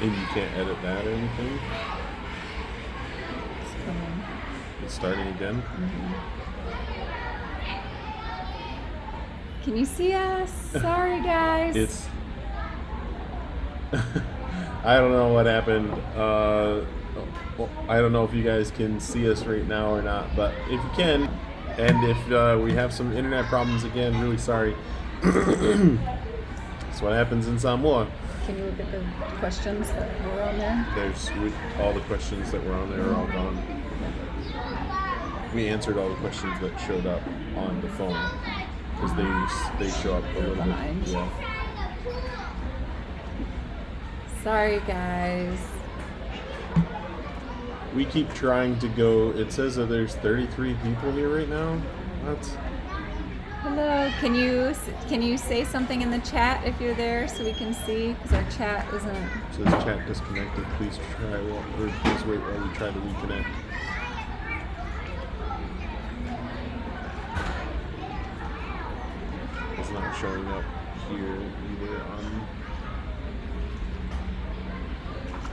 And you can't edit that or anything? It's coming. It's starting again? Can you see us? Sorry, guys. It's... I don't know what happened. I don't know if you guys can see us right now or not, but if you can, and if we have some internet problems again, really sorry. That's what happens in Samoa. Can you look at the questions that were on there? There's all the questions that were on there are all gone. We answered all the questions that showed up on the phone because they show up a little behind. bit. Yeah. Sorry, guys. We keep trying to go. It says that there's 33 people here right now. What? Hello. Can you say something in the chat if you're there so we can see? Because our chat isn't. It says chat disconnected. Please please wait while we try to reconnect. It's not showing up here either.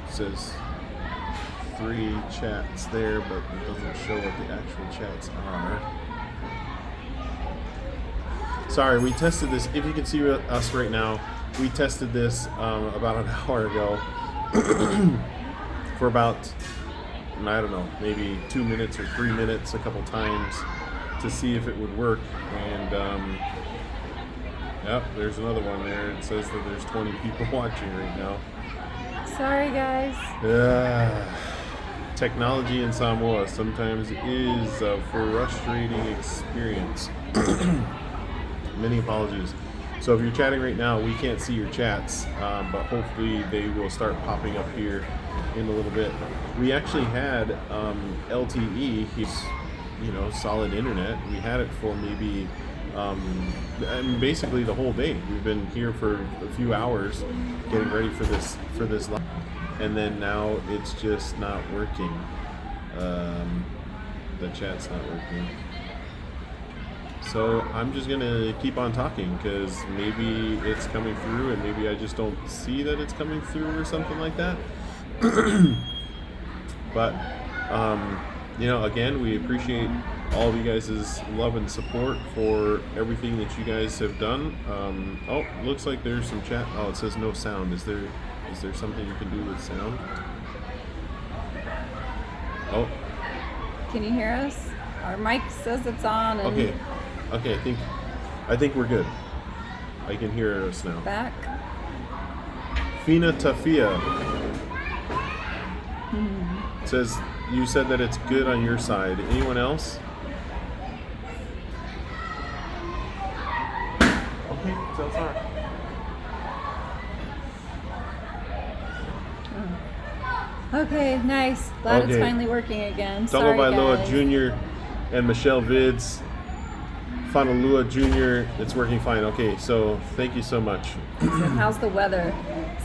It says 3 chats there, but it doesn't show what the actual chats are. Sorry, we tested this. If you can see us right now, we tested this about an hour ago for about, I don't know, maybe 2 minutes or 3 minutes a couple times to see if it would work. And yep, there's another one there. It says that there's 20 people watching right now. Sorry, guys. Technology in Samoa sometimes is a frustrating experience. Many apologies. So if you're chatting right now, we can't see your chats, but hopefully they will start popping up here in a little bit. We actually had LTE, solid internet. We had it for maybe basically the whole day. We've been here for a few hours getting ready for this live, and then now it's just not working. The chat's not working. So I'm just gonna keep on talking because maybe it's coming through and maybe I just don't see that it's coming through or something like that. But again, we appreciate all of you guys' love and support for everything that you guys have done. Oh, looks like there's some chat. Oh, it says no sound. Is there something you can do with sound? Oh. Can you hear us? Our mic says it's on. And Okay. I think we're good. I can hear us now. Back. Fina Tafia says you said that it's good on your side. Anyone else? Okay, so sorry. Okay, nice. Glad it's finally working again. Sorry, Talovailoa guys. Jr. and Michelle Vids. Fanalua Jr. It's working fine. Okay, so thank you so much. So how's the weather?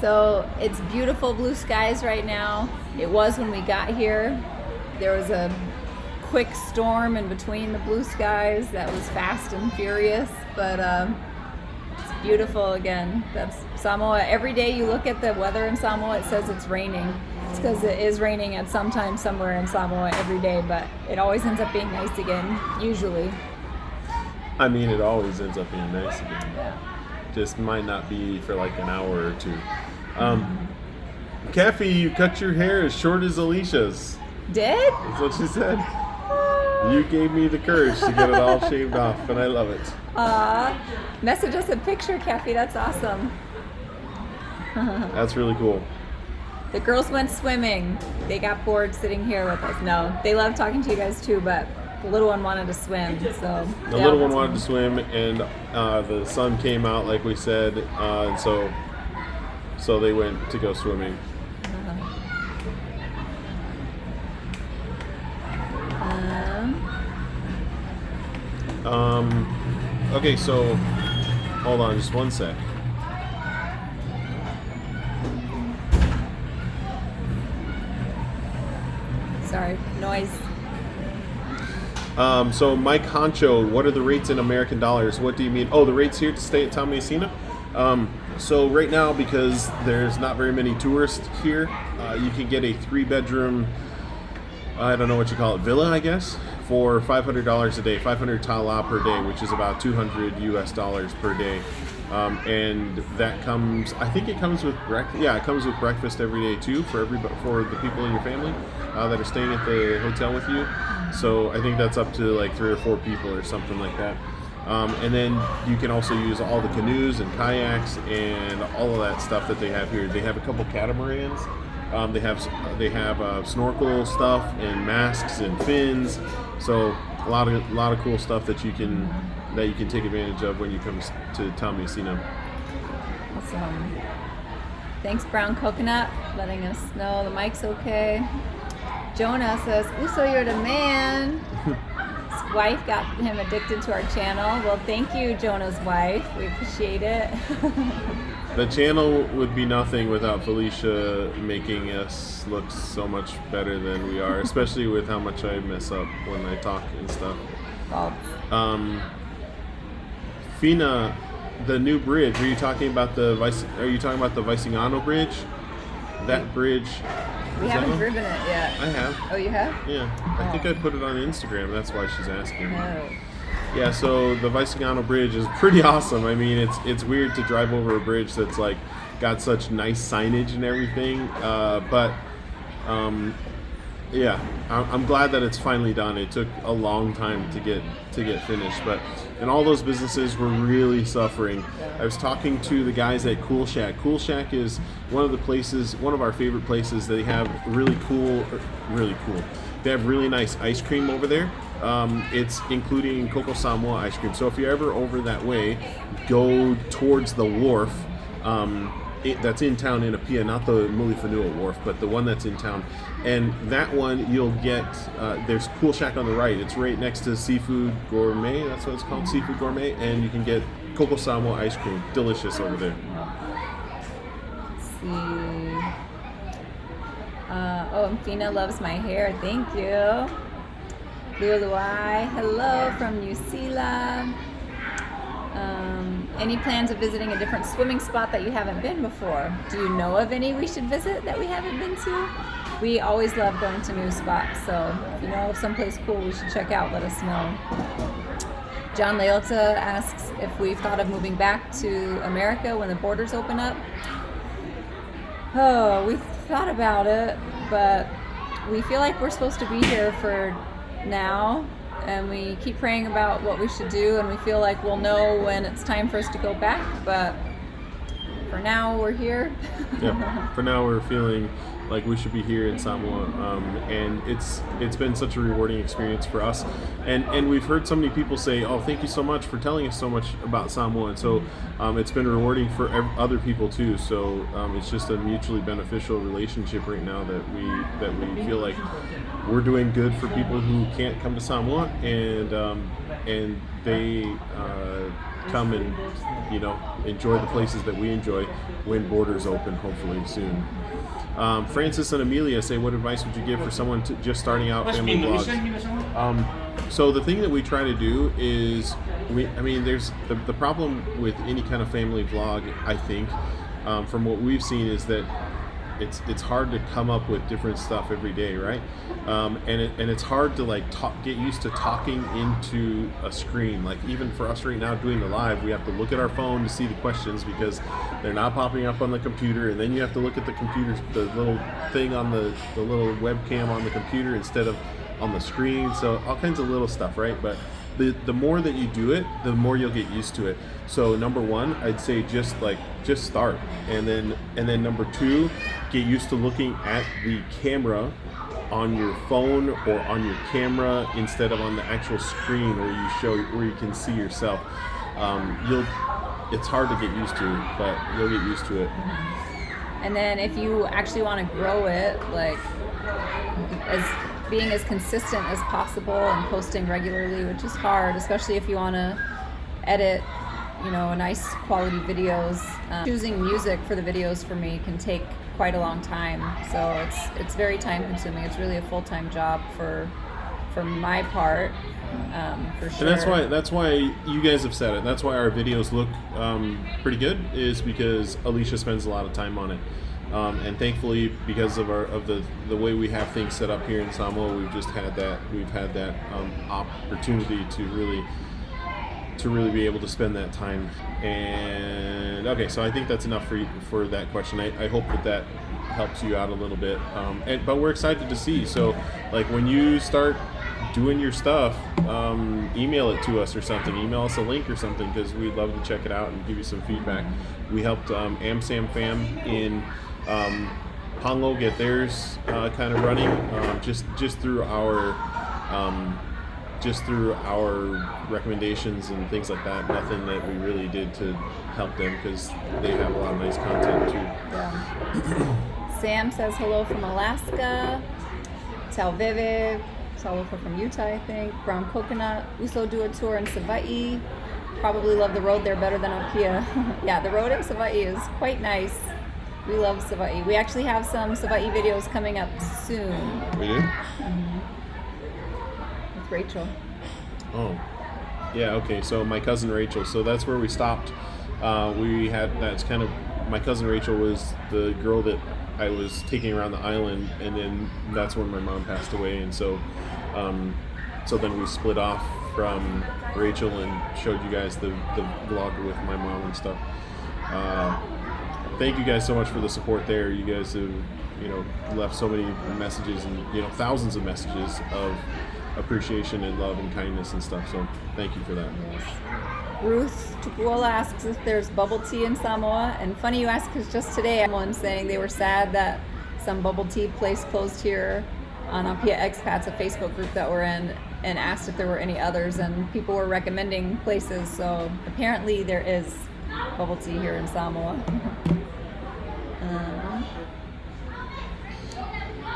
So it's beautiful blue skies right now. It was when we got here. There was a quick storm in between the blue skies that was fast and furious, but it's beautiful again. That's Samoa. Every day you look at the weather in Samoa, it says it's raining. It's because it is raining at some time somewhere in Samoa every day, but it always ends up being nice again, usually. I mean, it always ends up being nice again. Yeah. Just might not be for like an hour or two. Kathy, you cut your hair as short as Alisha's. Did? That's what she said. You gave me the courage to get it all shaved off, and I love it. Message us a picture, Kathy. That's awesome. That's really cool. The girls went swimming. They got bored sitting here with us. No, they love talking to you guys too, but the little one wanted to swim, so... The little one wanted to swim, and the sun came out, like we said, and so they went to go swimming. Okay, so hold on just one sec. Sorry, noise. So Mike Honcho, what are the rates in American dollars? What do you mean? Oh, the rates here to stay at Taumeasina? So right now, because there's not very many tourists here, you can get a 3-bedroom, I don't know what you call it, villa, I guess, for $500 a day, 500 tala per day, which is about $200 per day. And that comes, I think it comes with breakfast. Yeah, it comes with breakfast every day too for the people in your family that are staying at the hotel with you. So I think that's up to like 3 or 4 people or something like that. And then you can also use all the canoes and kayaks and all of that stuff that they have here. They have a couple catamarans. They have snorkel stuff and masks and fins. So a lot of cool stuff that you can take advantage of when you come to Taumeasina. Awesome. Thanks, Brown Coconut, letting us know the mic's okay. Jonah says, "Uso, you're the man." His wife got him addicted to our channel. Well, thank you, Jonah's wife. We appreciate it. The channel would be nothing without Felicia making us look so much better than we are, especially with how much I mess up when I talk and stuff. Fina, the new bridge. Are you talking about the Vicingano bridge? That bridge. We haven't driven it yet. I have. Oh, you have? Yeah. I think I put it on Instagram. That's why she's asking. No. Yeah, so the Vicingano Bridge is pretty awesome. I mean, it's weird to drive over a bridge that's like got such nice signage and everything, but yeah, I'm glad that it's finally done. It took a long time to get finished, and all those businesses were really suffering. I was talking to the guys at Cool Shack. Cool Shack is one of our favorite places. They have really cool. They have really nice ice cream over there. It's including Coco Samoa ice cream. So if you're ever over that way, go towards the wharf. That's in town in Apia, not the Mulifanua wharf, but the one that's in town. And that one you'll get, there's Cool Shack on the right. It's right next to Seafood Gourmet. That's what it's called, Seafood Gourmet. And you can get Coco Samoa ice cream. Delicious over there. Let's see. And Fina loves my hair. Thank you. Luai, hello from New Zealand. Any plans of visiting a different swimming spot that you haven't been before? Do you know of any we should visit that we haven't been to? We always love going to new spots, so if you know of someplace cool we should check out, let us know. John Leota asks if we've thought of moving back to America when the borders open up. Oh, we've thought about it, but we feel like we're supposed to be here for now, and we keep praying about what we should do, and we feel like we'll know when it's time for us to go back, but for now we're here. Yeah, for now we're feeling like we should be here in Samoa, and it's been such a rewarding experience for us, and we've heard so many people say, oh, thank you so much for telling us so much about Samoa, and so it's been rewarding for other people too, so it's just a mutually beneficial relationship right now that we feel like we're doing good for people who can't come to Samoa, and they come and enjoy the places that we enjoy when borders open, hopefully soon. Francis and Amelia say, what advice would you give for someone just starting out family vlogs? So the thing that we try to do is, there's the problem with any kind of family vlog, I think, from what we've seen, is that it's hard to come up with different stuff every day, right? And it's hard to get used to talking into a screen. Like even for us right now doing the live, we have to look at our phone to see the questions because they're not popping up on the computer, and then you have to look at the computer, the little thing on the little webcam on the computer instead of on the screen. So all kinds of little stuff, right? But the more that you do it, the more you'll get used to it. So number one, I'd say just start, and then number two, get used to looking at the camera on your phone or on your camera instead of on the actual screen where you can see yourself. It's hard to get used to, but you'll get used to it. And then if you actually want to grow it, being as consistent as possible and posting regularly, which is hard, especially if you want to edit, nice quality videos. Choosing music for the videos for me can take quite a long time, so it's very time consuming. It's really a full-time job for for my part, for sure. And that's why you guys have said it. That's why our videos look pretty good, is because Alisha spends a lot of time on it. And thankfully, because of the way we have things set up here in Samoa, we've had that opportunity to really be able to spend that time. And okay, so I think that's enough for that question. I hope that helps you out a little bit. But we're excited to see. So, like, when you start doing your stuff, email it to us or something. Email us a link or something, because we'd love to check it out and give you some feedback. We helped AmSam fam in Pongo get theirs kind of running, just through our recommendations and things like that. Nothing that we really did to help them, because they have a lot of nice content too. Yeah. Sam says hello from Alaska. Taumeasina, Alofa from Utah, I think. Brown Coconut. Uso do a tour in Savaii. Probably love the road there better than Apia. Yeah, the road in Savaii is quite nice. We love Savaii. We actually have some Savaii videos coming up soon. We do? Mm-hmm. With Rachel. Oh. Yeah, okay. So my cousin Rachel. So that's where we stopped. My cousin Rachel was the girl that I was taking around the island, and then that's when my mom passed away, and so then we split off from Rachel and showed you guys the vlog with my mom and stuff. Thank you guys so much for the support there. You guys have, left so many messages and, thousands of messages of appreciation and love and kindness and stuff. So thank you for that. Yes. Ruth Tukuola asks if there's bubble tea in Samoa. And funny you ask, because just today someone saying they were sad that some bubble tea place closed here on Apia Expats, a Facebook group that we're in, and asked if there were any others, and people were recommending places. So apparently there is bubble tea here in Samoa.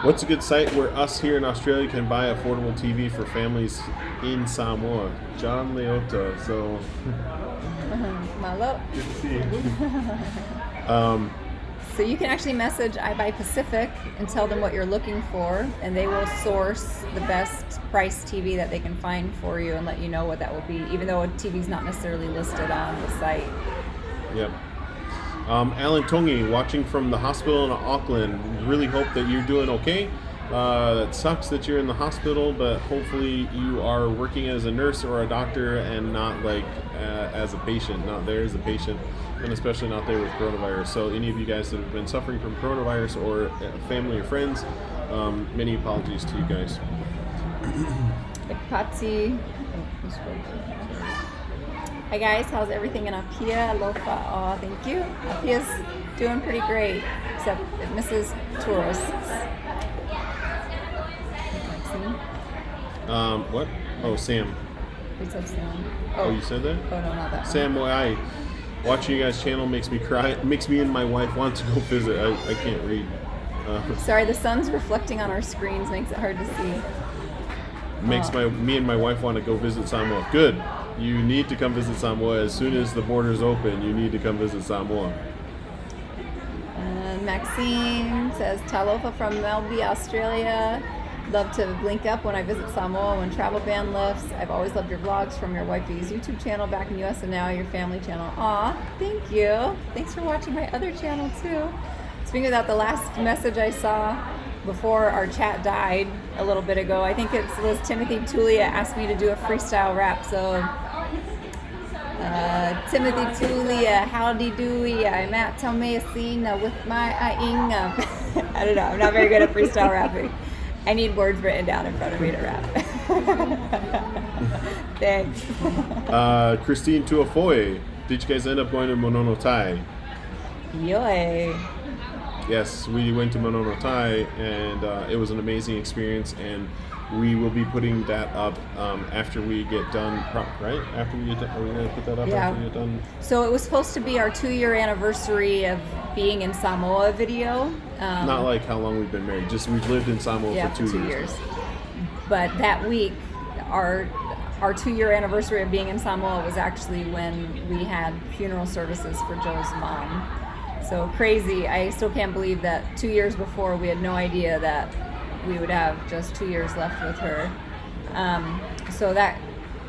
What's a good site where us here in Australia can buy affordable TV for families in Samoa? John Leota. So Malo. good to see you. So you can actually message iBuy Pacific and tell them what you're looking for, and they will source the best price TV that they can find for you and let you know what that will be, even though a TV is not necessarily listed on the site. Yep. Alan Tongi, watching from the hospital in Auckland. Really hope that you're doing okay. That sucks that you're in the hospital, but hopefully you are working as a nurse or a doctor and not as a patient, not there as a patient, and especially not there with coronavirus. So any of you guys that have been suffering from coronavirus, or family or friends, many apologies to you guys. Patsy. Hi guys, how's everything in Apia? Alofa. Oh, thank you. Apia's doing pretty great, except it misses tourists. What? Oh, Sam. We said Sam. Oh, you said that? Oh no, not that Sam, one. watching you guys' channel makes me cry. It makes me and my wife want to go visit. I can't read. Sorry, the sun's reflecting on our screens, makes it hard to see. Makes me and my wife want to go visit Samoa. Good. You need to come visit Samoa as soon as the borders open. You need to come visit Samoa. Maxine says, Talofa from Melbourne, Australia. Love to link up when I visit Samoa when travel ban lifts. I've always loved your vlogs from your wifey's YouTube channel back in US and now your family channel. Aw, thank you. Thanks for watching my other channel too. Speaking of that, the last message I saw before our chat died a little bit ago, I think it was Timothy Tulia asked me to do a freestyle rap. So Timothy Tulia, howdy doey, I'm at Taumeasina with my inga. I don't know, I'm not very good at freestyle rapping. I need words written down in front of me to rap. Thanks. Christine Tuafoy, did you guys end up going to Mononotai? Yoy. Yes, we went to Mononotai, and it was an amazing experience, and we will be putting that up after we get done, right? After we get done, are we going to put that up after we get done? So it was supposed to be our 2-year anniversary of being in Samoa video. Not like how long we've been married, just we've lived in Samoa for 2 years. But that week, our 2-year anniversary of being in Samoa was actually when we had funeral services for Joe's mom. So crazy. I still can't believe that 2 years before we had no idea that we would have just 2 years left with her. So that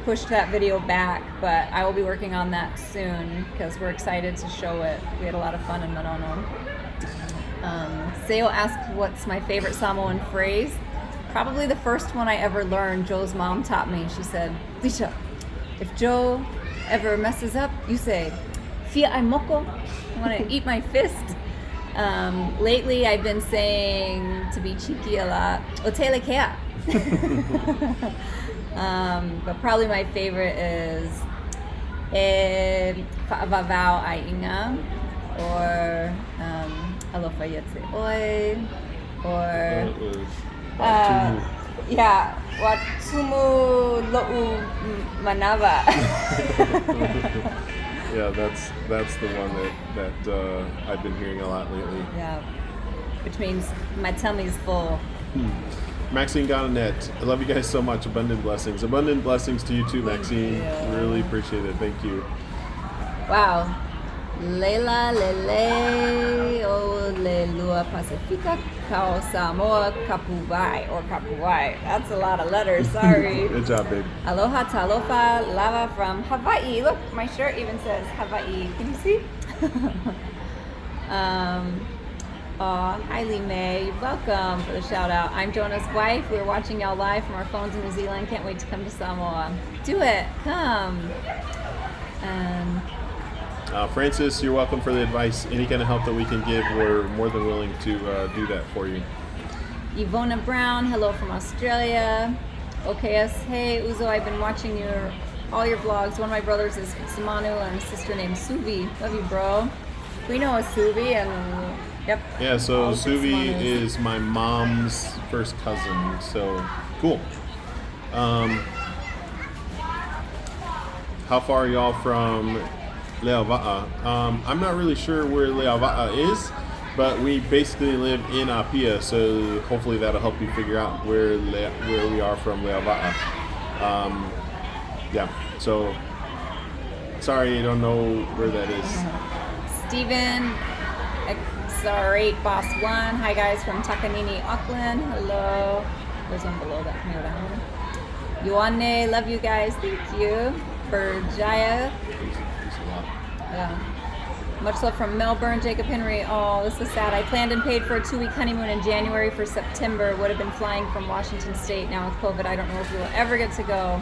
pushed that video back, but I will be working on that soon because we're excited to show it. We had a lot of fun in Manono. Seo asked what's my favorite Samoan phrase. Probably the first one I ever learned, Joe's mom taught me. She said, Alisha, if Joe ever messes up, you say, Fia ai moko, I want to eat my fist. Lately I've been saying, to be cheeky a lot, o tele kea. But probably my favorite is Vavao ai inga, or Alofa yetse oi, or yeah, Watumu lo'u manava. Yeah, that's the one that I've been hearing a lot lately. Yeah, which means my tummy's full. Maxine Gonanet, I love you guys so much. Abundant blessings. Abundant blessings to you too, Maxine. Really appreciate it. Thank you. Wow. Leila Lele o Le Lua Pacifica Kao Samoa Kapuwai or Kapuwai. That's a lot of letters, sorry. Good job, babe. Aloha Talofa Lava from Hawaii. Look, my shirt even says Hawaii. Can you see? Hi Lee May, you're welcome for the shout out. I'm Jonah's wife. We're watching y'all live from our phones in New Zealand. Can't wait to come to Samoa. Do it, come. Francis, you're welcome for the advice. Any kind of help that we can give, we're more than willing to do that for you. Ivona Brown, hello from Australia. OKS, hey Uzo, I've been watching all your vlogs. One of my brothers is Samanu and a sister named Suvi. Love you, bro. We know a Suvi and yep. Yeah, so Suvi is my mom's first cousin, so cool. How far are y'all from Leava'a? I'm not really sure where Leava'a is, but we basically live in Apia, so hopefully that'll help you figure out where we are from Leava'a. Yeah, so sorry, I don't know where that is. Steven XR8 Boss 1. Hi guys from Takanini, Auckland. Hello. There's one below that. Can you go down? Ioane, love you guys. Thank you. Berjaya. Yeah. Much love from Melbourne, Jacob Henry. Oh, this is sad. I planned and paid for a 2-week honeymoon in January for September. Would have been flying from Washington State. Now with COVID, I don't know if we will ever get to go.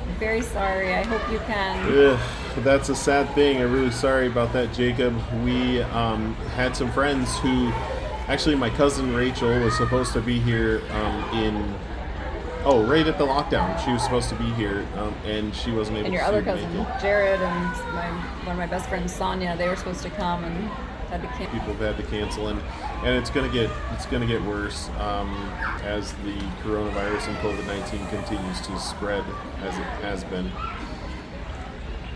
I'm very sorry. I hope you can. Yeah, that's a sad thing. I'm really sorry about that, Jacob. We had some friends who, actually my cousin Rachel was supposed to be here right at the lockdown. She was supposed to be here, and she wasn't able to. And your other make cousin, it. Jared, and one of my best friends, Sonia, they were supposed to come and had to cancel. People have had to cancel, and it's gonna get worse as the coronavirus and COVID-19 continues to spread as it has been.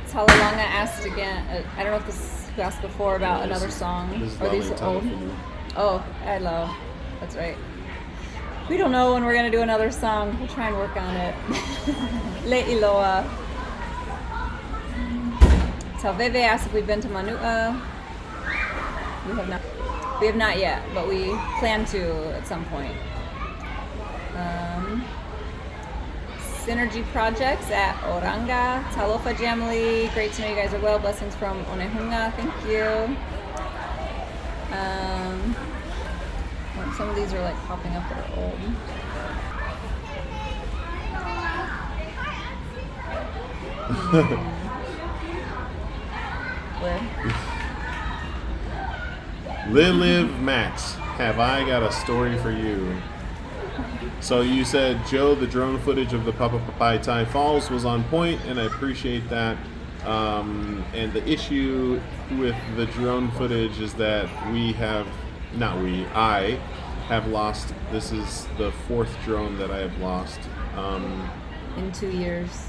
Talalanga asked again. I don't know if this is who asked before about another song. This is Are these Lali old? Tanafu. Oh, hello. That's right. We don't know when we're gonna do another song. We'll try and work on it. Le'iloa. Talveve asked if we've been to Manua. We have not yet, but we plan to at some point. Synergy Projects at Oranga. Talofa Jamily. Great to know you guys are well. Blessings from Onehunga. Thank you. Some of these are like popping up that are old. Where? Live Max, have I got a story for you? So you said, Joe, the drone footage of the Papa Papai Tai Falls was on point, and I appreciate that. And the issue with the drone footage is that I have lost, this is the 4th drone that I have lost. In 2 years.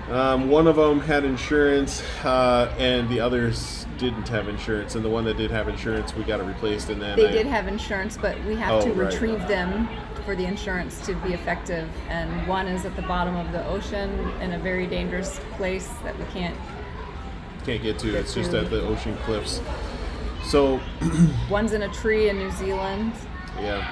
One of them had insurance, and the others didn't have insurance. And the one that did have insurance, we got it replaced. And then they did have insurance, but we have to right. retrieve them for the insurance to be effective. And one is at the bottom of the ocean in a very dangerous place that we can't get to. It's just at the ocean cliffs. So one's in a tree in New Zealand. Yeah.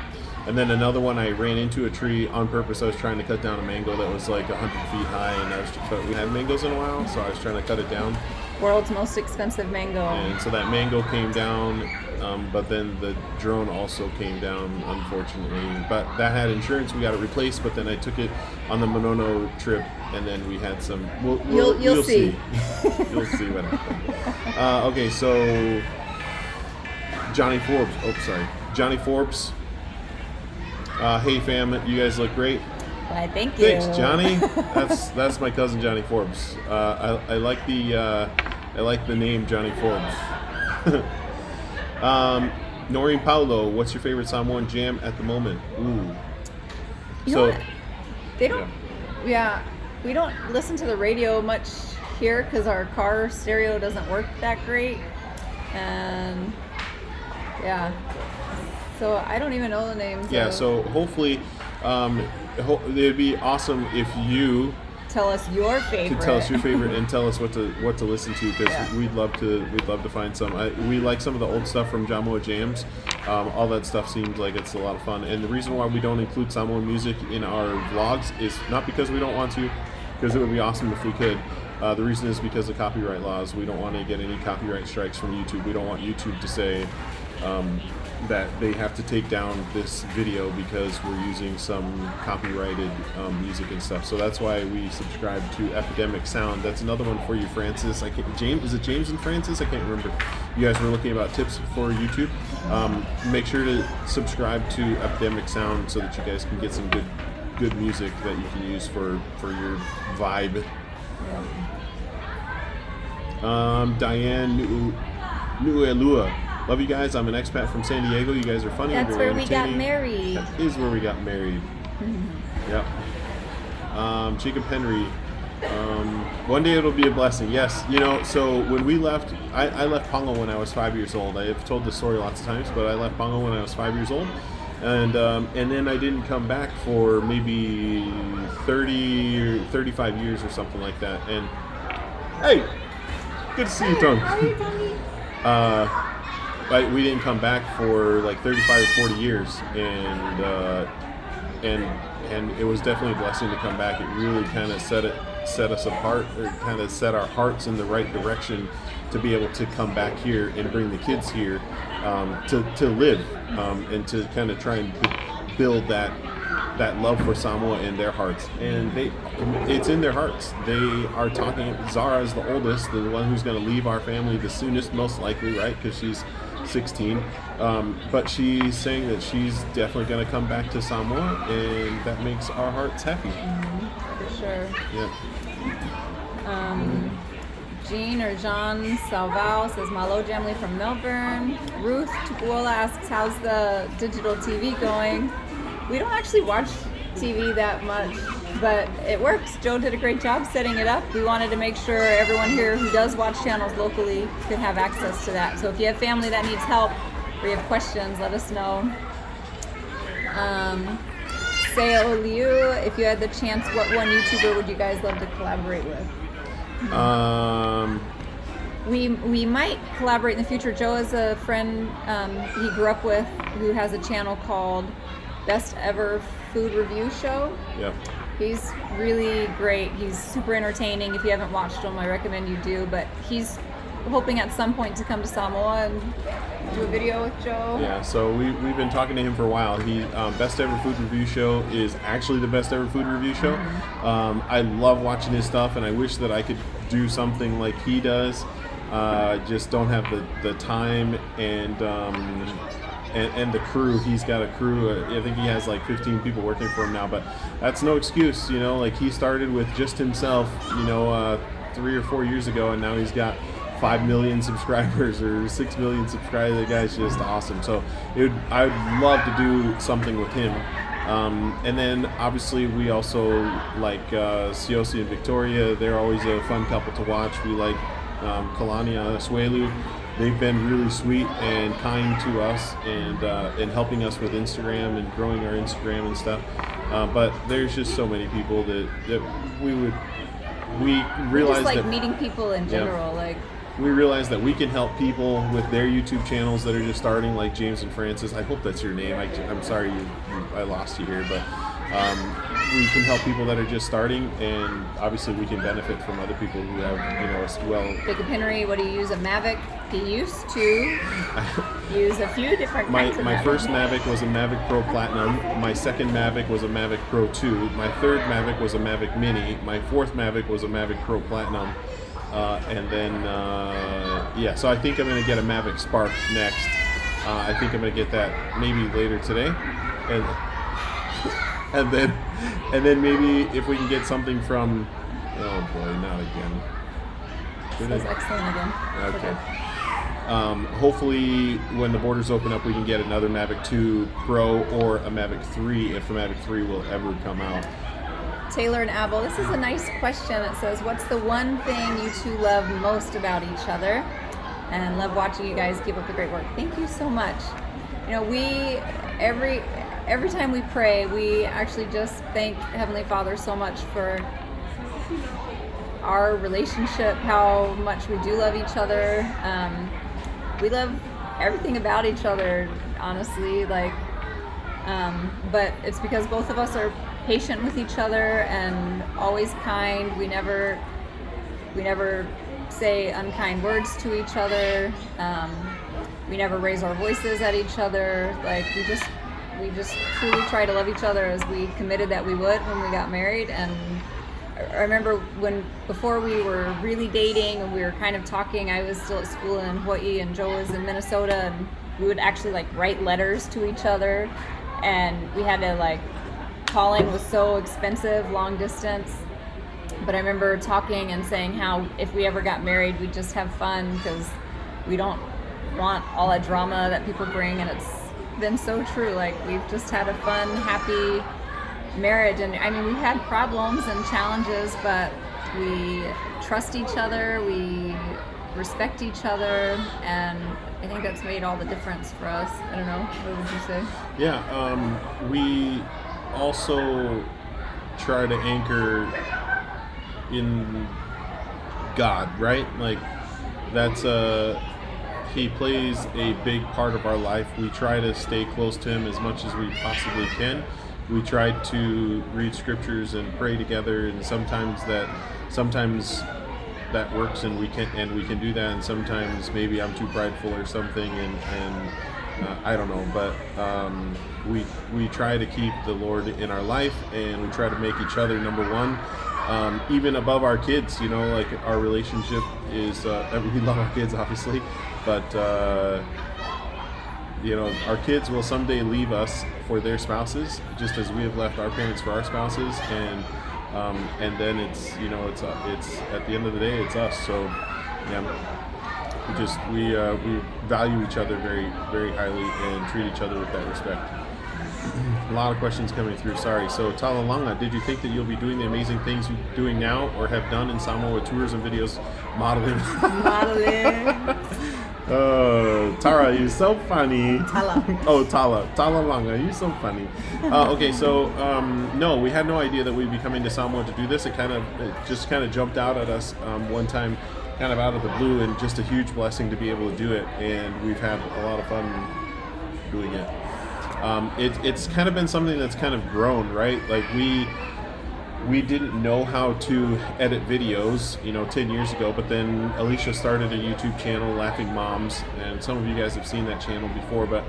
And then another one, I ran into a tree on purpose. I was trying to cut down a mango that was like 100 feet high, and but we hadn't mangoes in a while, so I was trying to cut it down. World's most expensive mango. And so that mango came down, but then the drone also came down, unfortunately. But that had insurance, we got it replaced, but then I took it on the Monono trip, and then we had some... You'll see. You'll see what happened. Okay, so... Johnny Forbes. Oh, sorry. Johnny Forbes. Hey, fam, you guys look great. Why, thank you. Thanks, Johnny. That's my cousin Johnny Forbes. I like the name Johnny Forbes. Noreen Paulo, what's your favorite Samoan jam at the moment? Ooh. You know what? They don't. Yeah, we don't listen to the radio much here because our car stereo doesn't work that great, and yeah. So I don't even know the names. Yeah. So hopefully, it'd be awesome if you tell us your favorite. Tell us your favorite and tell us what to listen to, because we'd love to find some. We like some of the old stuff from Jamoa Jams. All that stuff seems like it's a lot of fun. And the reason why we don't include Samoan music in our vlogs is not because we don't want to, because it would be awesome if we could. The reason is because of copyright laws. We don't want to get any copyright strikes from YouTube. We don't want YouTube to say that they have to take down this video because we're using some copyrighted music and stuff. So that's why we subscribe to Epidemic Sound. That's another one for you, Francis. Is it James and Francis? I can't remember. You guys were looking about tips for YouTube. Make sure to subscribe to Epidemic Sound so that you guys can get some good music that you can use for your vibe. Diane Nuelua. Love you guys. I'm an expat from San Diego. You guys are funny. That's where we got married. That is where we got married. Yep. Jacob Henry. One day it'll be a blessing. Yes. You know, so when we left, I left Pongo when I was 5 years old. I have told this story lots of times, but I left Pongo when I was 5 years old. And then I didn't come back for maybe 30 or 35 years or something like that. And hey, good to see you, Tone. How are you, Tony? We didn't come back for like 35 or 40 years, and it was definitely a blessing to come back. It really kind of set us apart, or kind of set our hearts in the right direction to be able to come back here and bring the kids here to live and to kind of try and build that love for Samoa in their hearts. And it's in their hearts. They are talking. Zara is the oldest, the one who's going to leave our family the soonest, most likely, right? Because she's 16. But she's saying that she's definitely going to come back to Samoa, and that makes our hearts happy. For sure. Yeah. Jean or Jean Salval says, Malo Jamley from Melbourne. Ruth Tukuola asks, how's the digital TV going? We don't actually watch TV that much, but it works. Joe did a great job setting it up. We wanted to make sure everyone here who does watch channels locally could have access to that. So if you have family that needs help or you have questions, let us know. Seo Liu, if you had the chance, what one YouTuber would you guys love to collaborate with? We might collaborate in the future. Joe is a friend he grew up with who has a channel called Best Ever Food Review Show. Yeah. He's really great. He's super entertaining. If you haven't watched him, I recommend you do. But he's hoping at some point to come to Samoa and do a video with Joe. Yeah, so we've been talking to him for a while. He Best Ever Food Review Show is actually the Best Ever Food Review Show. I love watching his stuff, and I wish that I could do something like he does. Just don't have the time and the crew. He's got a crew. I think he has like 15 people working for him now, but that's no excuse, you know. Like, he started with just himself, 3 or 4 years ago, and now he's got 5 million subscribers or 6 million subscribers. The guy's just awesome. So I would love to do something with him. And then obviously we also like Siosi and Victoria. They're always a fun couple to watch. We like Kalania Suelu. They've been really sweet and kind to us, and helping us with Instagram and growing our Instagram and stuff. But there's just so many people that we realize just like that meeting people in general. Like, we realized that we can help people with their YouTube channels that are just starting, like James and Francis. I hope that's your name. I'm sorry I lost you here, but we can help people that are just starting, and obviously we can benefit from other people who have, as well. Jacob Henry, what do you use? A Mavic? He used to use a few different kinds of My Mavic. first Mavic was a Mavic Pro Platinum. My second Mavic was a Mavic Pro 2. My third Mavic was a Mavic Mini. My fourth Mavic was a Mavic Pro Platinum. And then, so I think I'm going to get a Mavic Spark next. I think I'm going to get that maybe later today. And then maybe if we can get something from, oh boy, not again. Says excellent again. Okay. Hopefully when the borders open up, we can get another Mavic 2 Pro or a Mavic 3 if the Mavic 3 will ever come out. Taylor and Abel, this is a nice question. It says, what's the one thing you two love most about each other? And love watching you guys keep up the great work. Thank you so much. We every time we pray, we actually just thank Heavenly Father so much for our relationship, how much we do love each other. We love everything about each other, honestly, but it's because both of us are patient with each other and always kind. We never say unkind words to each other. We never raise our voices at each other. We just truly try to love each other as we committed that we would when we got married. And I remember before we were really dating and we were kind of talking, I was still at school in Hawaii and Joe was in Minnesota, and we would actually write letters to each other, and we had to calling was so expensive, long distance. But I remember talking and saying how if we ever got married, we'd just have fun because we don't want all that drama that people bring, and it's been so true. We've just had a fun, happy marriage, and we've had problems and challenges, but we trust each other, we respect each other, and I think that's made all the difference for us. I don't know, what would you say? Yeah, we also try to anchor in God, right? He plays a big part of our life. We try to stay close to him as much as we possibly can. We try to read scriptures and pray together, and sometimes that works, and we can do that, and sometimes maybe I'm too prideful or something, and I don't know, but we try to keep the Lord in our life, and we try to make each other number one, even above our kids. Our relationship is we love our kids, obviously, but our kids will someday leave us for their spouses, just as we have left our parents for our spouses, and then it's at the end of the day, it's us. So yeah, we value each other very, very highly and treat each other with that respect. A lot of questions coming through. Sorry. So Talalanga, did you think that you'll be doing the amazing things you're doing now or have done in Samoa, tours and videos, modeling? Tara, you're so funny. Tala. Oh, Talalanga, you're so funny. Okay, so no, we had no idea that we'd be coming to Samoa to do this. It just kind of jumped out at us one time, kind of out of the blue, and just a huge blessing to be able to do it. And we've had a lot of fun doing it. It's kind of been something that's kind of grown, right? We didn't know how to edit videos, 10 years ago, but then Alisha started a YouTube channel, Laughing Moms, and some of you guys have seen that channel before, but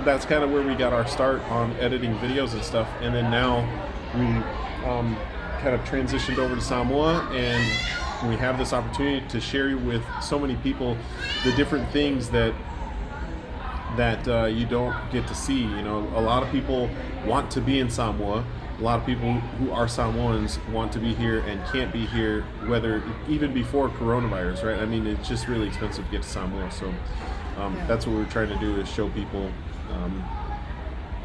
that's kind of where we got our start on editing videos and stuff. And then now we kind of transitioned over to Samoa, and we have this opportunity to share with so many people the different things that you don't get to see. A lot of people want to be in Samoa. A lot of people who are Samoans want to be here and can't be here, whether even before coronavirus, right? It's just really expensive to get to Samoa. So that's what we're trying to do, is show people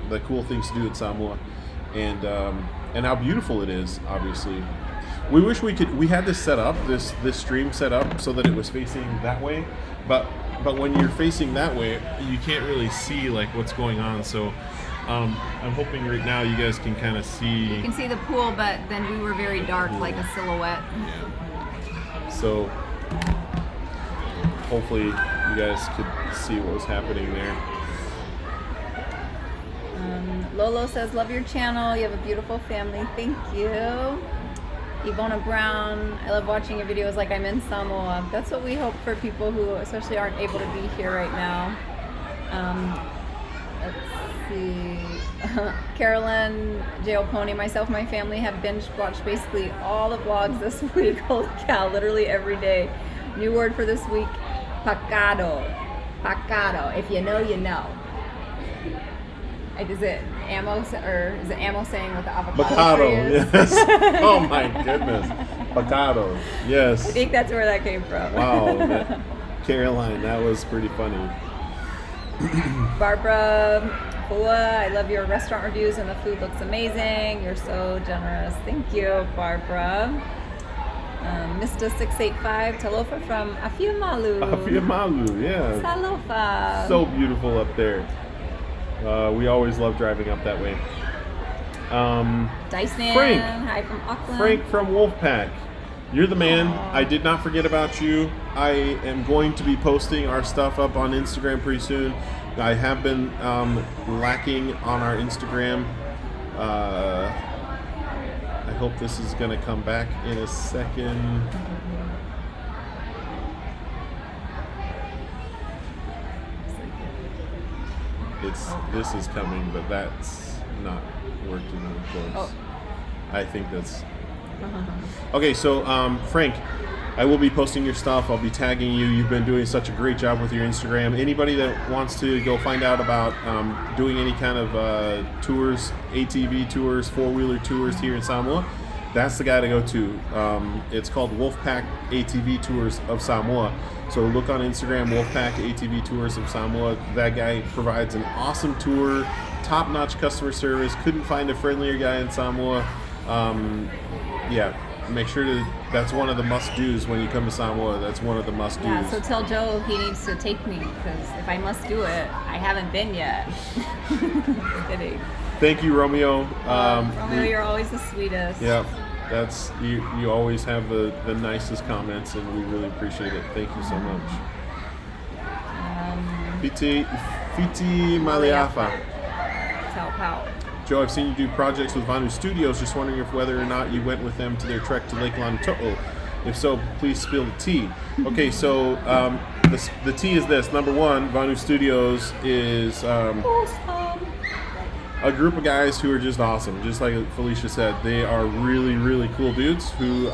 the cool things to do in Samoa, and how beautiful it is. Obviously, we wish we had this set up, this stream set up so that it was facing that way, but when you're facing that way, you can't really see what's going on. So I'm hoping right now you guys can kind of see. You can see the pool, but then we were very dark, like a silhouette. Yeah. So hopefully you guys could see what was happening there. Lolo says, love your channel. You have a beautiful family. Thank you. Ivona Brown, I love watching your videos like I'm in Samoa. That's what we hope for people who especially aren't able to be here right now. Let's see. Carolyn, J.O. Pony, myself and my family have binge watched basically all the vlogs this week. Holy cow, literally every day. New word for this week, pacado. Pacado. If you know, you know. Is it ammo saying what the avocado Bacado, is? yes. Oh my goodness. Bacado, yes. I think that's where that came from. Wow, Caroline, that was pretty funny. Barbara Fua, I love your restaurant reviews and the food looks amazing. You're so generous. Thank you, Barbara. Mr. 685, Talofa from Afiamalu. Afiamalu, yeah. Talofa. So beautiful up there. We always love driving up that way. Dyson, Frank. hi from Auckland. Frank from Wolfpack. You're the man. Aww. I did not forget about you. I am going to be posting our stuff up on Instagram pretty soon. I have been lacking on our Instagram. I hope this is going to come back in a second. This is coming, but that's not working, of course. Oh. I think that's... Okay, so Frank, I will be posting your stuff. I'll be tagging you. You've been doing such a great job with your Instagram. Anybody that wants to go find out about doing any kind of tours, ATV tours, four-wheeler tours here in Samoa, that's the guy to go to. It's called Wolfpack ATV Tours of Samoa. So look on Instagram, Wolfpack ATV Tours of Samoa. That guy provides an awesome tour, top-notch customer service. Couldn't find a friendlier guy in Samoa. Yeah, make sure to, that's one of the must-dos when you come to Samoa. That's one of the must-dos. Yeah, so tell Joe he needs to take me, because if I must do it, I haven't been yet. Kidding. Thank you, Romeo. Romeo, you're always the sweetest. Yeah, that's you always have the nicest comments, and we really appreciate it. Thank you so much. Fiti Maliafa. Tao Pao. Joe, I've seen you do projects with Vanu Studios. Just wondering if whether or not you went with them to their trek to Lake Lanato'o. If so, please spill the tea. Okay, so the tea is this. Number one, Vanu Studios is a group of guys who are just awesome. Just like Felicia said, they are really, really cool dudes who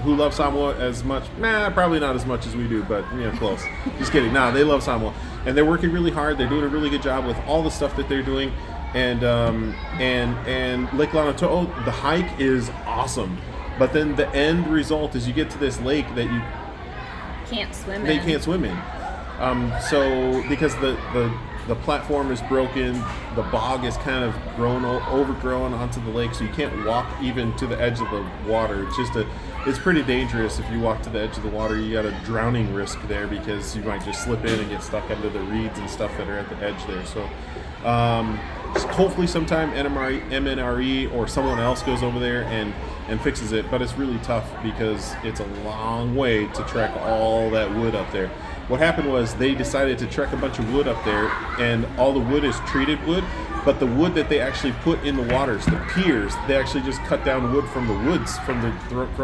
love Samoa as much. Probably not as much as we do, but close. Just kidding. Nah, they love Samoa, and they're working really hard. They're doing a really good job with all the stuff that they're doing. And Lake Lanato'o, the hike is awesome, but then the end result is you get to this lake that you can't swim in. They can't swim in. So because the platform is broken, the bog is kind of overgrown onto the lake, so you can't walk even to the edge of the water. It's pretty dangerous if you walk to the edge of the water. You got a drowning risk there because you might just slip in and get stuck under the reeds and stuff that are at the edge there. So hopefully sometime MNRE or someone else goes over there and fixes it, but it's really tough because it's a long way to trek all that wood up there. What happened was they decided to trek a bunch of wood up there, and all the wood is treated wood, but the wood that they actually put in the waters, the piers, they actually just cut down wood from the woods, from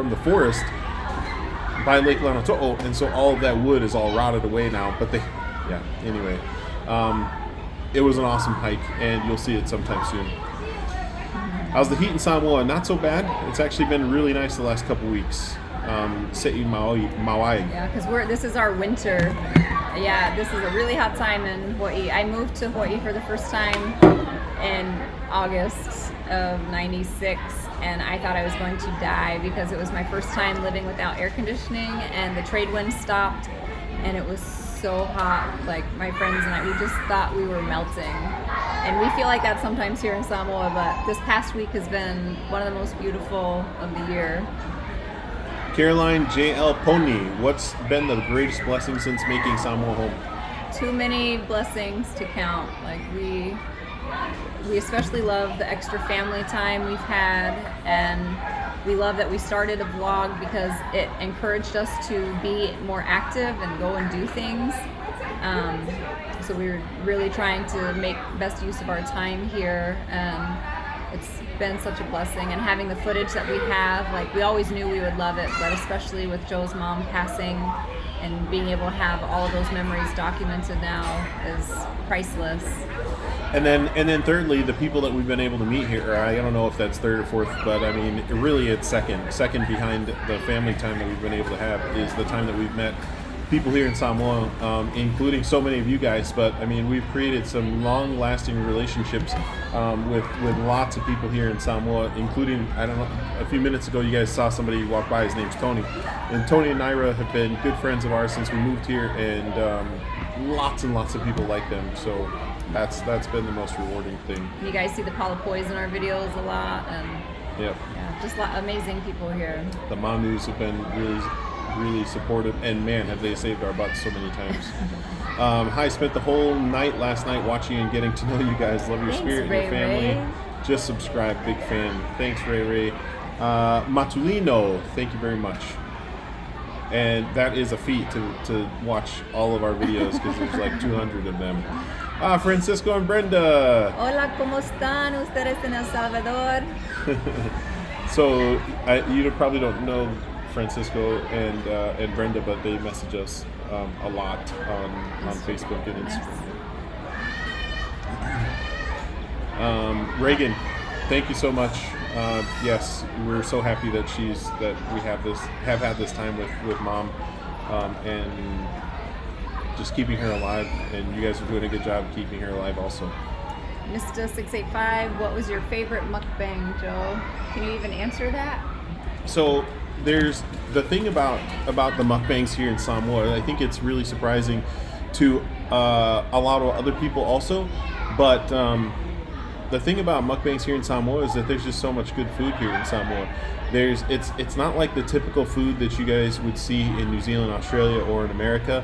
the forest by Lake Lanato'o, and so all of that wood is all rotted away now. But anyway, it was an awesome hike, and you'll see it sometime soon. How's the heat in Samoa? Not so bad. It's actually been really nice the last couple weeks. Se'i Maui. Yeah, because this is our winter. Yeah, this is a really hot time in Hawaii. I moved to Hawaii for the first time in August of '96, and I thought I was going to die because it was my first time living without air conditioning, and the trade wind stopped, and it was so hot. Like, my friends and I, we just thought we were melting. And we feel like that sometimes here in Samoa, but this past week has been one of the most beautiful of the year. Caroline JL Pony, what's been the greatest blessing since making Samoa home? Too many blessings to count. Like, we especially love the extra family time we've had, and we love that we started a vlog because it encouraged us to be more active and go and do things. So we were really trying to make best use of our time here. It's been such a blessing, and having the footage that we have, like, we always knew we would love it, but especially with Joe's mom passing and being able to have all of those memories documented now is priceless. And then thirdly, the people that we've been able to meet here, I don't know if that's third or fourth, but I mean, really it's second behind the family time that we've been able to have is the time that we've met people here in Samoa, including so many of you guys. But I mean, we've created some long-lasting relationships with lots of people here in Samoa, including, I don't know, a few minutes ago you guys saw somebody walk by. His name's Tony, and Tony and Naira have been good friends of ours since we moved here, and lots and lots of people like them. So that's been the most rewarding thing. You guys see the Palapoys in our videos a lot, and yep. Yeah, just amazing people here. The Manus have been really supportive, and man, have they saved our butts so many times. I spent the whole night last night watching and getting to know you guys. Love your spirit and your family. Ray. Just subscribe, big fan. Thanks, Ray. Matulino, thank you very much. And that is a feat to watch all of our videos because there's like 200 of them. Francisco and Brenda. Hola, ¿cómo están ustedes en El Salvador? So you probably don't know Francisco and Brenda, but they message us a lot on Facebook and Instagram. Reagan, thank you so much. Yes, we're so happy that we have had this time with Mom, and just keeping her alive, and you guys are doing a good job keeping her alive also. Mr. 685, what was your favorite mukbang, Joe? Can you even answer that? So there's the thing about the mukbangs here in Samoa. I think it's really surprising to a lot of other people also, but the thing about mukbangs here in Samoa is that there's just so much good food here in Samoa. It's not like the typical food that you guys would see in New Zealand, Australia, or in America,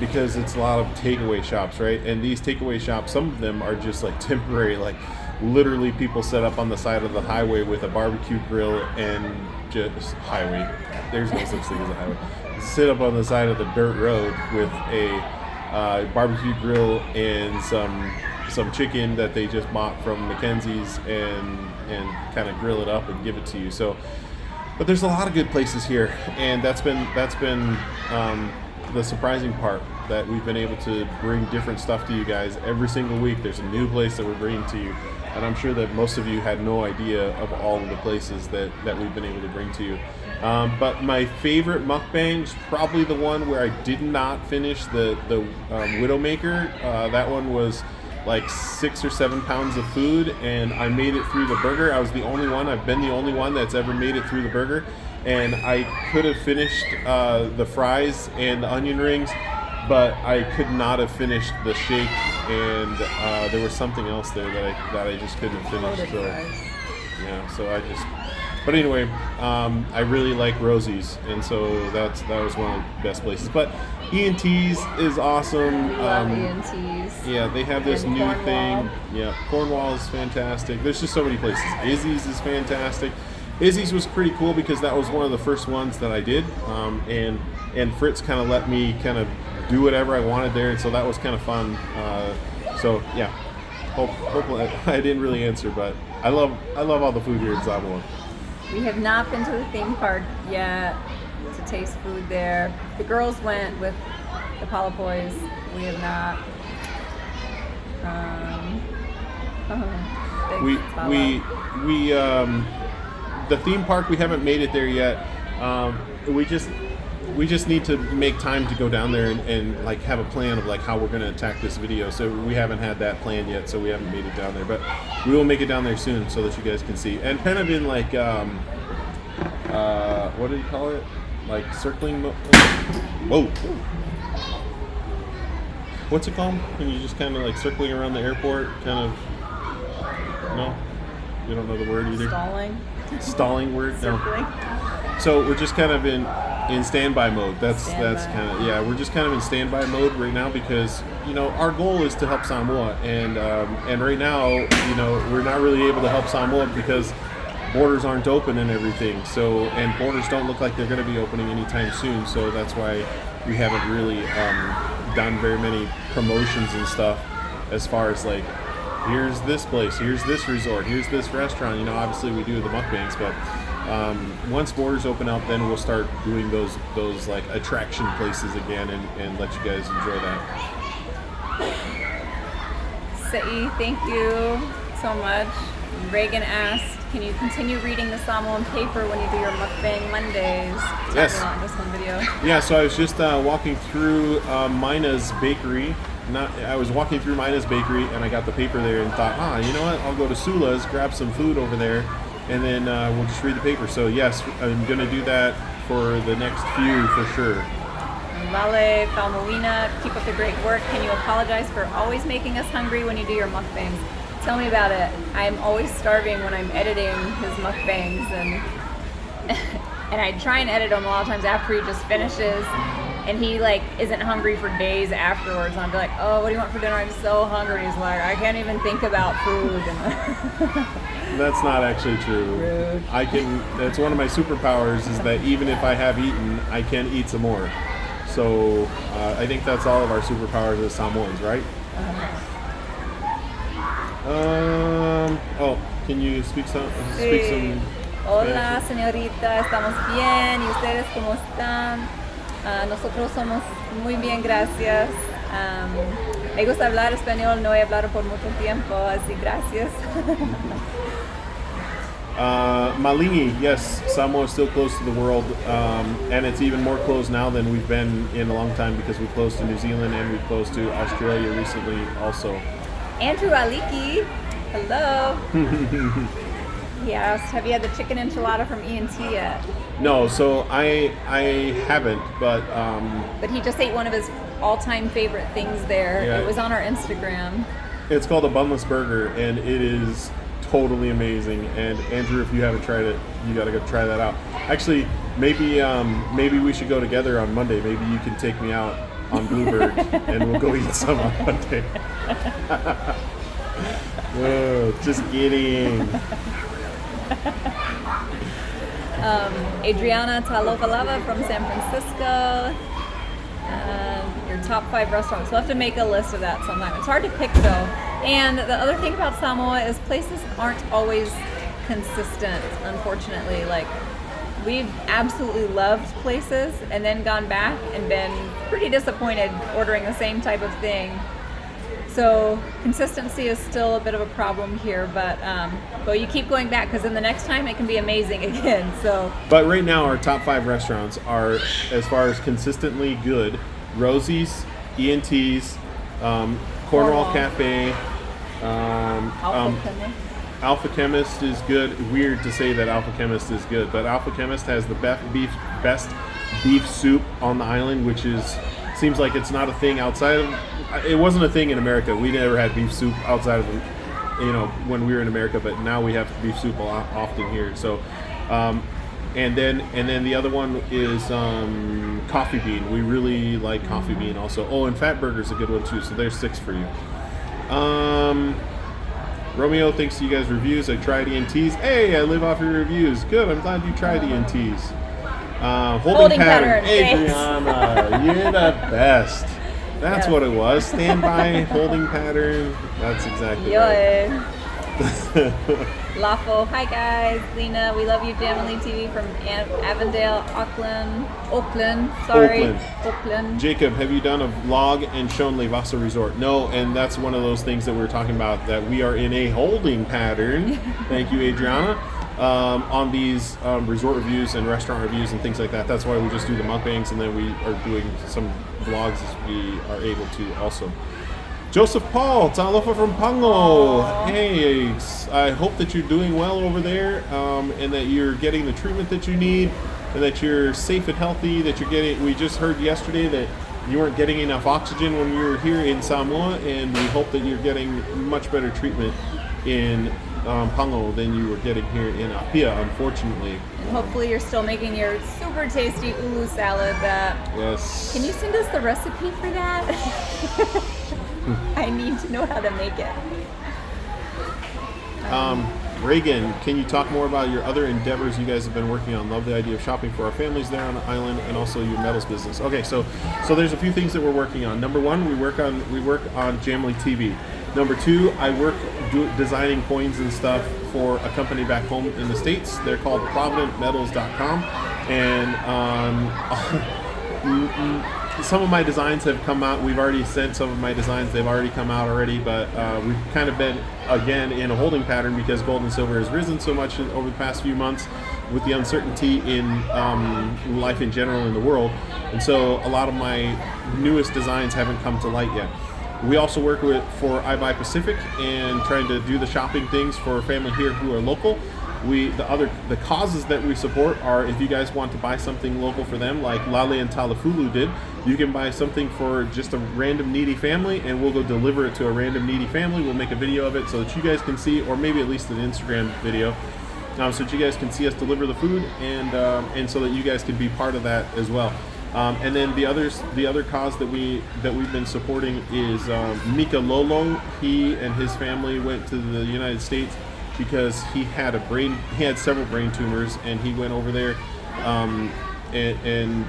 because it's a lot of takeaway shops, right? And these takeaway shops, some of them are just like temporary, like literally people set up on the side of the highway with a barbecue grill and just highway. There's no such thing as a highway. Sit up on the side of the dirt road with a barbecue grill and some chicken that they just bought from Mackenzie's and kind of grill it up and give it to you. So, but there's a lot of good places here, and that's been the surprising part, that we've been able to bring different stuff to you guys every single week. There's a new place that we're bringing to you, and I'm sure that most of you had no idea of all of the places that we've been able to bring to you. But my favorite mukbang is probably the one where I did not finish the Widowmaker. That one was like 6 or 7 pounds of food, and I made it through the burger. I was the only one. I've been the only one that's ever made it through the burger, and I could have finished the fries and the onion rings, but I could not have finished the shake, and there was something else there that I just couldn't have finished. So yeah, so I just. But anyway, I really like Rosie's, and so that was one of the best places. But E&T's is awesome. We love E&T's. Yeah, they have this new Cornwall. thing. Yeah, Cornwall is fantastic. There's just so many places. Izzy's is fantastic. Izzy's was pretty cool because that was one of the first ones that I did, and Fritz kind of let me kind of do whatever I wanted there, and so that was kind of fun. So yeah, hopefully I didn't really answer, but I love all the food here in Samoa. We have not been to the theme park yet to taste food there. The girls went with the Palapoys. We have not. The theme park, we haven't made it there yet. We just need to make time to go down there and like have a plan of like how we're going to attack this video. So we haven't had that planned yet, so we haven't made it down there, but we will make it down there soon so that you guys can see. And kind of in like what do you call it? Like circling. Whoa. What's it called? When you just kind of like circling around the airport, kind of. No, you don't know the word either. Stalling word. Circling. No. So we're just kind of in standby mode. That's kind of, yeah. We're just kind of in standby mode right now because our goal is to help Samoa, and right now we're not really able to help Samoa because borders aren't open and everything. So, and borders don't look like they're going to be opening anytime soon. So that's why we haven't really done very many promotions and stuff as far as like, here's this place, here's this resort, here's this restaurant. You know, obviously we do the mukbangs, but once borders open up, then we'll start doing those like attraction places again and let you guys enjoy that. Sei, thank you so much. Reagan asked, can you continue reading the Samoan paper when you do your mukbang Mondays? Yes. Talking about this one video. Yeah, so I was just walking through Mina's bakery. I was walking through Mina's bakery and I got the paper there and thought, you know what? I'll go to Sula's, grab some food over there, and then we'll just read the paper. So yes, I'm gonna do that for the next few for sure. Vale, Taumeasina, keep up the great work. Can you apologize for always making us hungry when you do your mukbangs? Tell me about it. I'm always starving when I'm editing his mukbangs, and I try and edit them a lot of times after he just finishes, and he like isn't hungry for days afterwards. And I'll be like, oh, what do you want for dinner? I'm so hungry. He's like, I can't even think about food. That's not actually true. Rude. That's one of my superpowers is that even if I have eaten, I can eat some more. So I think that's all of our superpowers as Samoans, right? Can you speak some? Hola, señorita, estamos bien. ¿Y ustedes cómo están? Nosotros somos muy bien, gracias. Me gusta hablar español, no he hablado por mucho tiempo, así gracias. Malingi, yes, Samoa is still closed to the world, and it's even more closed now than we've been in a long time because we closed to New Zealand and we closed to Australia recently also. Andrew Aliki, hello. He asked, have you had the chicken enchilada from E&T yet? No, so I haven't, but he just ate one of his all-time favorite things there. Yeah. It was on our Instagram. It's called a bunless burger, and it is totally amazing. And Andrew, if you haven't tried it, you got to go try that out. Actually, maybe we should go together on Monday. Maybe you can take me out on Bluebird, and we'll go eat some on Monday. Whoa, just kidding. Adriana Talovalava from San Francisco. Your top 5 restaurants. We'll have to make a list of that sometime. It's hard to pick though. And the other thing about Samoa is places aren't always consistent, unfortunately. Like, we've absolutely loved places and then gone back and been pretty disappointed ordering the same type of thing. So consistency is still a bit of a problem here, but you keep going back because then the next time it can be amazing again. So. But right now our top 5 restaurants are, as far as consistently good, Rosie's, E&T's, Cornwall Cafe, Alpha Chemist is good. Weird to say that Alpha Chemist is good, but Alpha Chemist has the best beef soup on the island, which seems like it's not a thing outside of. It wasn't a thing in America. We never had beef soup outside of, when we were in America, but now we have beef soup a lot often here. So, and then the other one is Coffee Bean. We really like Coffee Bean also. Oh, and Fat Burger's a good one too. So there's 6 for you. Romeo, thanks to you guys' reviews. I tried E&T's. Hey, I live off your reviews. Good. I'm glad you tried E&T's. Holding pattern. Adriana, you're the best. That's what it was. Standby, holding pattern. That's exactly right. Lafo, hi guys. Lena, we love you. Family TV from Avondale, Auckland. Jacob, have you done a vlog and shown Levasa Resort? No, and that's one of those things that we were talking about, that we are in a holding pattern. Thank you, Adriana. On these resort reviews and restaurant reviews and things like that. That's why we just do the mukbangs, and then we are doing some vlogs as we are able to also. Joseph Paul, Alofa from Pango. Hey, I hope that you're doing well over there, and that you're getting the treatment that you need, and that you're safe and healthy, that you're getting. We just heard yesterday that you weren't getting enough oxygen when you were here in Samoa, and we hope that you're getting much better treatment in Pango than you were getting here in Apia, unfortunately. And hopefully you're still making your super tasty ulu salad. Yes. Can you send us the recipe for that? I need to know how to make it. Reagan, can you talk more about your other endeavors you guys have been working on? Love the idea of shopping for our families there on the island, and also your metals business. Okay, so there's a few things that we're working on. Number one, we work on Jamily TV. Number two, I work designing coins and stuff for a company back home in the States. They're called ProvidentMetals.com, and some of my designs have come out. We've already sent some of my designs. They've already come out already, but we've kind of been, again, in a holding pattern because gold and silver has risen so much over the past few months with the uncertainty in life in general in the world. And so a lot of my newest designs haven't come to light yet. We also work for iBuy Pacific and trying to do the shopping things for family here who are local. The causes that we support are, if you guys want to buy something local for them, like Lale and Talafulu did, you can buy something for just a random needy family, and we'll go deliver it to a random needy family. We'll make a video of it so that you guys can see, or maybe at least an Instagram video, so that you guys can see us deliver the food, and so that you guys can be part of that as well. And then the other cause that we've been supporting is Mika Lolo. He and his family went to the United States because he had several brain tumors, and he went over there, and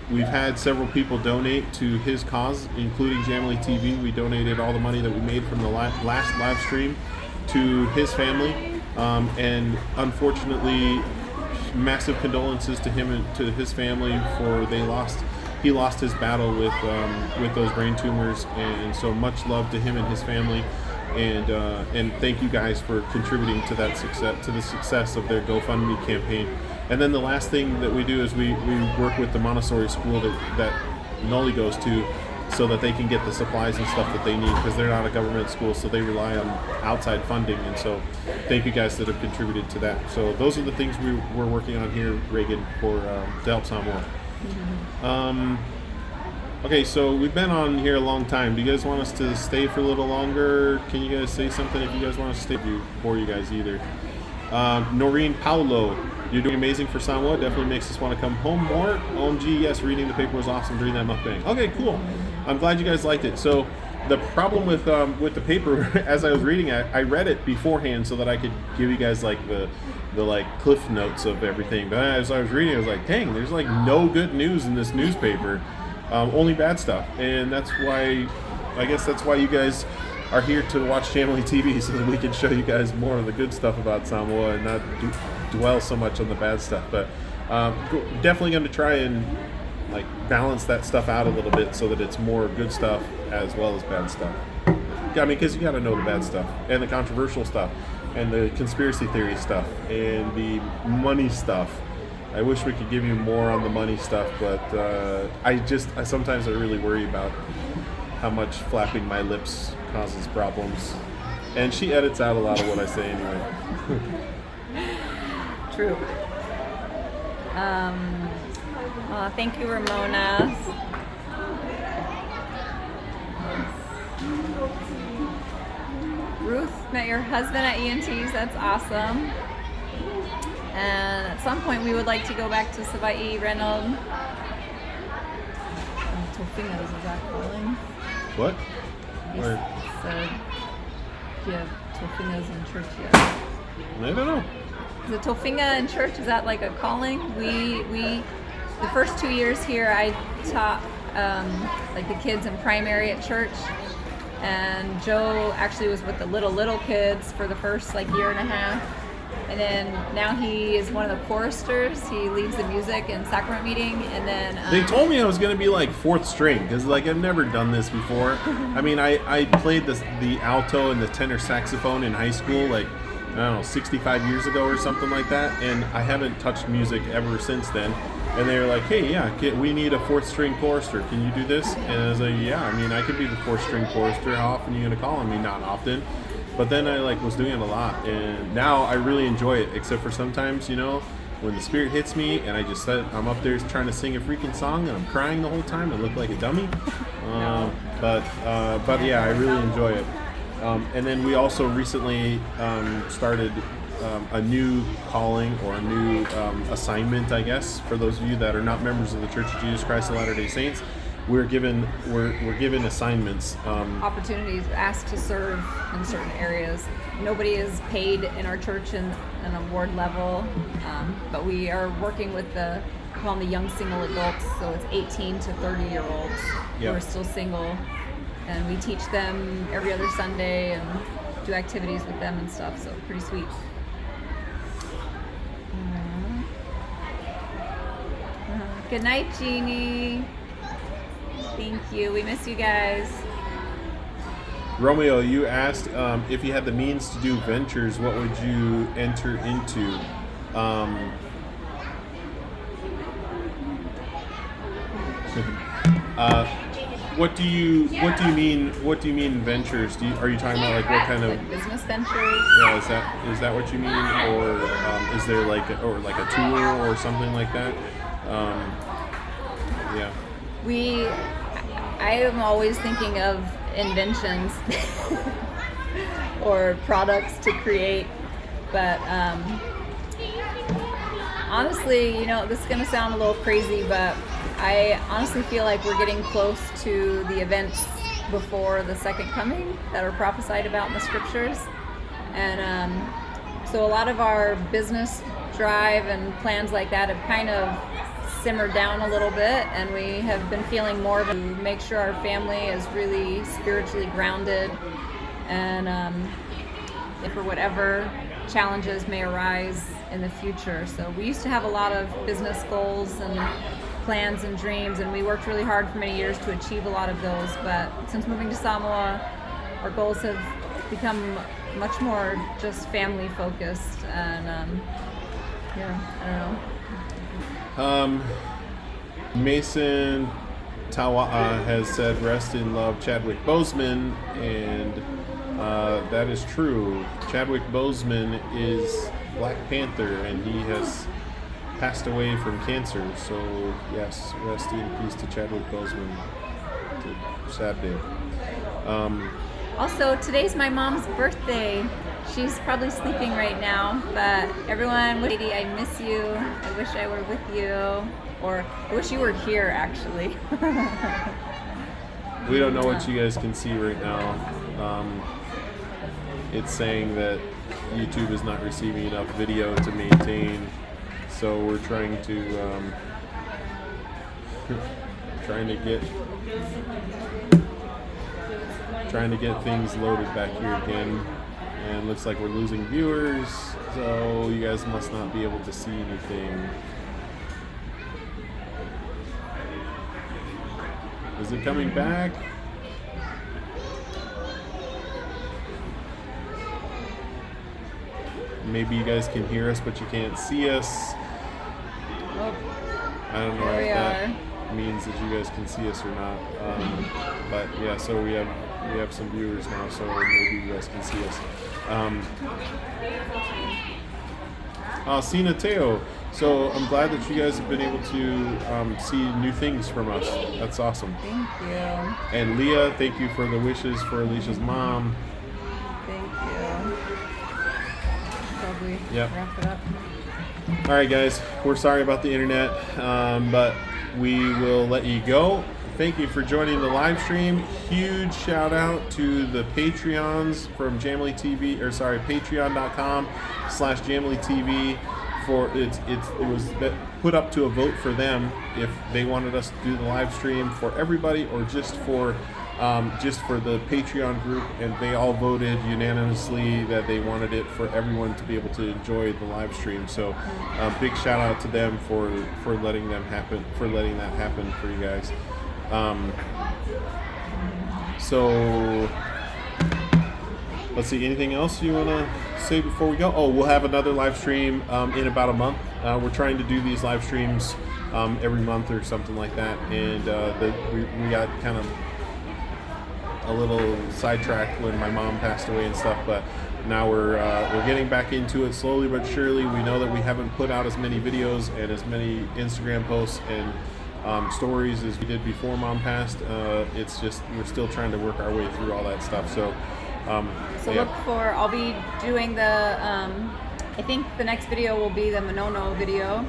we've had several people donate to his cause, including Jamily TV. We donated all the money that we made from the last live stream to his family, and unfortunately, massive condolences to him and to his family he lost his battle with those brain tumors, and so much love to him and his family. And thank you guys for contributing to that success of their GoFundMe campaign. And then the last thing that we do is we work with the Montessori school that Noli goes to, so that they can get the supplies and stuff that they need, because they're not a government school, so they rely on outside funding. And so thank you guys that have contributed to that. So those are the things we're working on here, Reagan, to help Samoa. Okay, so we've been on here a long time. Do you guys want us to stay for a little longer? Can you guys say something if you guys want us to stay? Bore you guys either. Noreen Paulo, you're doing amazing for Samoa. Definitely makes us want to come home more. OMG, yes, reading the paper was awesome during that mukbang. Okay, cool. I'm glad you guys liked it. So the problem with the paper, as I was reading it, I read it beforehand so that I could give you guys like the like cliff notes of everything. But as I was reading, I was like, dang, there's like no good news in this newspaper. Only bad stuff, and that's why you guys are here to watch Jamily TV, so that we can show you guys more of the good stuff about Samoa and not dwell so much on the bad stuff. But definitely going to try and like balance that stuff out a little bit so that it's more good stuff as well as bad stuff. I mean, because you got to know the bad stuff and the controversial stuff and the conspiracy theory stuff and the money stuff. I wish we could give you more on the money stuff, but I sometimes really worry about how much flapping my lips causes problems. And she edits out a lot of what I say anyway. True. Thank you, Ramona. Ruth met your husband at ENTs. That's awesome. And at some point, we would like to go back to Savai'i, Reynold. Tofingas, is that calling? What? He said, do you have Tofingas in church yet? I don't know. Is a Tofinga in church, is that like a calling? We the first 2 years here, I taught like the kids in primary at church. And Joe actually was with the little kids for the first like year and a half. And then now he is one of the choristers. He leads the music in sacrament meeting. And then they told me I was going to be like fourth string, because like I've never done this before. I mean, I played the alto and the tenor saxophone in high school, like I don't know, 65 years ago or something like that, and I haven't touched music ever since then. And they were like, hey, yeah, we need a fourth string chorister. Can you do this? And I was like, yeah, I mean, I could be the fourth string chorister. How often are you going to call on me? Not often. But then I was doing it a lot, and now I really enjoy it, except for sometimes, when the spirit hits me and I'm up there trying to sing a freaking song and I'm crying the whole time. I look like a dummy. But yeah, I really enjoy it. And then we also recently started a new calling, or a new assignment, I guess, for those of you that are not members of the Church of Jesus Christ of Latter-day Saints. we're given assignments. Opportunities, asked to serve in certain areas. Nobody is paid in our church in an award level, but we are working with we call them the young single adults, so it's 18 to 30-year-olds who Yep. are still single, and we teach them every other Sunday and do activities with them and stuff, so pretty sweet. Good night, Jeannie. Thank you. We miss you guys. Romeo, you asked if you had the means to do ventures, what would you enter into? What do you mean ventures? Are you talking about like what kind of Like business ventures? Yeah, is that what you mean, or is there like a tour or something like that? Yeah. I am always thinking of inventions or products to create, but honestly, this is gonna sound a little crazy, but I honestly feel like we're getting close to the events before the second coming that are prophesied about in the scriptures. And so a lot of our business drive and plans like that have kind of simmered down a little bit, and we have been feeling more of to make sure our family is really spiritually grounded, and if for whatever challenges may arise in the future. So we used to have a lot of business goals and plans and dreams, and we worked really hard for many years to achieve a lot of those, but since moving to Samoa, our goals have become much more just family focused, and I don't know. Mason Tawa'a has said, "Rest in love, Chadwick Boseman," and that is true. Chadwick Boseman is Black Panther, and he has passed away from cancer. So yes, rest in peace to Chadwick Boseman. It's a sad day. Also, today's my mom's birthday. She's probably sleeping right now, but everyone, lady, I miss you. I wish I were with you, or I wish you were here, actually. We don't know what you guys can see right now. It's saying that YouTube is not receiving enough video to maintain, so we're trying to get things loaded back here again, and looks like we're losing viewers, so you guys must not be able to see anything. Is it coming back? Maybe you guys can hear us, but you can't see us. Oh, I don't know there if we that are. means that you guys can see us or not. But yeah, so we have some viewers now, so maybe you guys can see us. Sina Teo. So I'm glad that you guys have been able to see new things from us. That's awesome. Thank you. And Leah, thank you for the wishes for Alicia's mom. Thank you. Probably Yep. wrap it up. All right, guys, we're sorry about the internet, but we will let you go. Thank you for joining the live stream. Huge shout out to the Patreons from Jamily TV, patreon.com/Jamily TV. It was put up to a vote for them if they wanted us to do the live stream for everybody or just for the Patreon group, and they all voted unanimously that they wanted it for everyone to be able to enjoy the live stream. So big shout out to them for letting that happen for you guys. So let's see, anything else you want to say before we go? Oh, we'll have another live stream in about a month. We're trying to do these live streams every month or something like that, and we got kind of a little sidetracked when my mom passed away and stuff, but now we're getting back into it slowly but surely. We know that we haven't put out as many videos and as many Instagram posts and stories as we did before mom passed. It's just we're still trying to work our way through all that stuff. So Look for, I'll be doing the, I think the next video will be the Monono video.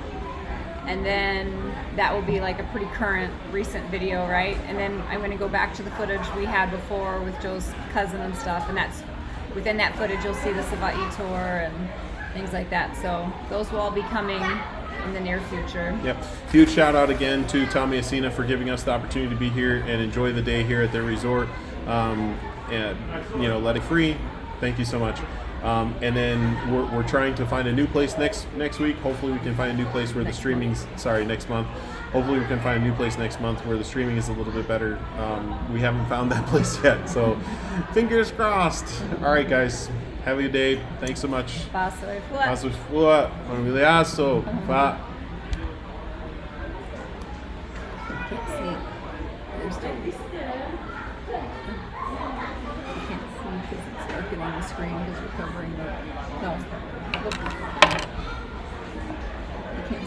and then that will be like a pretty current, recent video, right? And then I'm going to go back to the footage we had before with Joe's cousin and stuff, and that's within that footage you'll see the Savaii tour and things like that. So those will all be coming in the near future. Yep. Huge shout out again to Taumeasina for giving us the opportunity to be here and enjoy the day here at their resort. And let it free. Thank you so much. And then we're trying to find a new place next week. Hopefully we can find a new place where the streaming's next month. Hopefully we can find a new place next month where the streaming is a little bit better. We haven't found that place yet, so fingers crossed. All right, guys. Have a good day. Thanks so much. Paso Fua. Paso Fua. Familiaso. Fa. Can't see. There's no I can't see because it's darkening the screen because you're covering the. No.